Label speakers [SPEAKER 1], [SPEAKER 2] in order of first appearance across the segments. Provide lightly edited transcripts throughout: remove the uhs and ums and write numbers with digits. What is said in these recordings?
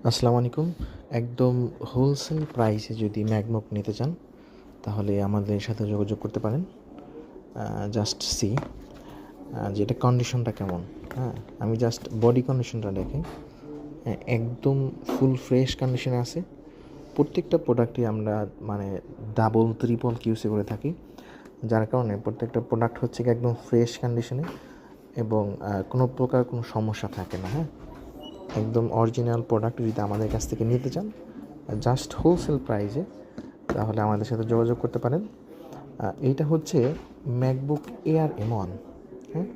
[SPEAKER 1] আসসালামু আলাইকুম। একদম হোলসেল প্রাইসে যদি ম্যাকবুক নিতে চান, তাহলে আমাদের সাথে যোগাযোগ করতে পারেন। জাস্ট সি যে এটা কন্ডিশনটা কেমন। হ্যাঁ, আমি জাস্ট বডি কন্ডিশনটা দেখাই। একদম ফুল ফ্রেশ কন্ডিশনে আছে। প্রত্যেকটা প্রোডাক্টই আমরা মানে ডাবল ট্রিপল কিউসি করে থাকি, যার কারণে প্রত্যেকটা প্রোডাক্ট হচ্ছে কি একদম ফ্রেশ কন্ডিশনে এবং কোনো প্রকার কোনো সমস্যা থাকে না। হ্যাঁ, একদম অরিজিনাল প্রোডাক্ট যদি আমাদের কাছ থেকে নিতে চান জাস্ট হোলসেল প্রাইসে, তাহলে আমাদের সাথে যোগাযোগ করতে পারেন। এইটা হচ্ছে ম্যাকবুক এয়ার M1। হ্যাঁ,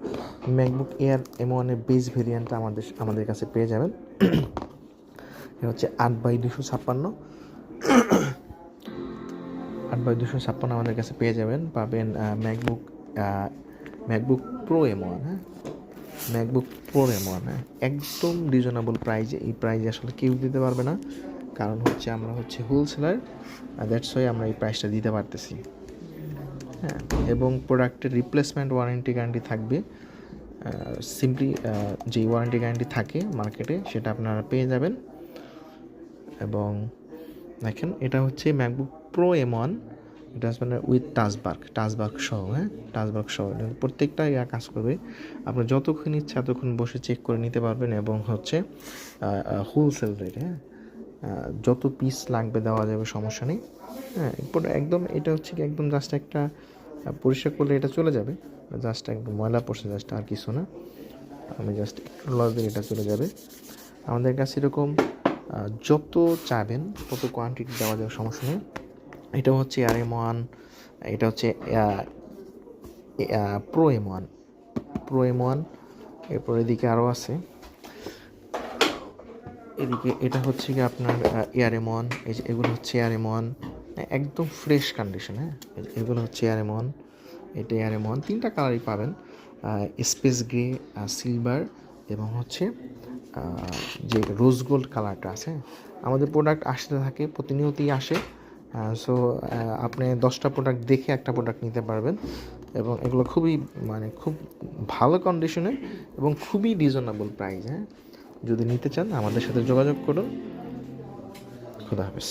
[SPEAKER 1] ম্যাকবুক এয়ার M1-এর বেস ভেরিয়েন্টটা আমাদের কাছে পেয়ে যাবেন। এটা হচ্ছে 8x256। 8x256 আমাদের কাছে পেয়ে যাবেন। পাবেন ম্যাকবুক প্রো M1। হ্যাঁ, ম্যাকবুক প্রো M1। হ্যাঁ, একদম রিজনেবল প্রাইজে। এই প্রাইজে আসলে কেউ দিতে পারবে না, কারণ হচ্ছে আমরা হচ্ছে হোলসেলার, দ্যাটস ওয়াই আমরা এই প্রাইসটা দিতে পারতেছি। হ্যাঁ, এবং প্রোডাক্টের রিপ্লেসমেন্ট ওয়ারেন্টি গ্যারান্টি থাকবে। সিম্পলি যেই ওয়ারেন্টি গ্যারান্টি থাকে মার্কেটে সেটা আপনারা পেয়ে যাবেন। এবং দেখেন, এটা হচ্ছে ম্যাকবুক প্রো M1। এটা মানে উইথ টাচবার্গ সহ। হ্যাঁ, টাচবার্গ সহ প্রত্যেকটা কাজ করবে। আপনার যতক্ষণ ইচ্ছা ততক্ষণ বসে চেক করে নিতে পারবেন এবং হচ্ছে হোলসেল রেট। হ্যাঁ, যত পিস লাগবে দেওয়া যাবে, সমস্যা নেই। হ্যাঁ, একদম এটা হচ্ছে কি একদম জাস্ট একটা পরিষ্কার করলে এটা চলে যাবে। জাস্ট একদম ময়লা পড়ছে, জাস্ট আর কিছু না। আমি জাস্ট একটু লস দিলে এটা চলে যাবে। আমাদের কাছে এরকম যত চাবেন তত কোয়ান্টিটি দেওয়া যাবে, সমস্যা নেই। এটা হচ্ছে M1, এটা হচ্ছে প্রো M1। এরপর এদিকে আরও আছে। এদিকে এটা হচ্ছে কি আপনার M1। এই যে এগুলো হচ্ছে M1, একদম ফ্রেশ কন্ডিশন। হ্যাঁ, এগুলো হচ্ছে M1, এটা M1। তিনটা কালারই পাবেন, স্পেস গ্রে, সিলভার এবং হচ্ছে যে রোজ গোল্ড কালারটা আছে। আমাদের প্রোডাক্ট আসতে থাকে, প্রতিনিয়তই আসে। সো আপনি 10টা প্রোডাক্ট দেখে একটা প্রোডাক্ট নিতে পারবেন এবং এগুলো খুবই খুব ভালো কন্ডিশনে এবং খুবই রিজনেবল প্রাইস। হ্যাঁ, যদি নিতে চান আমাদের সাথে যোগাযোগ করুন। খুদা হাফেজ।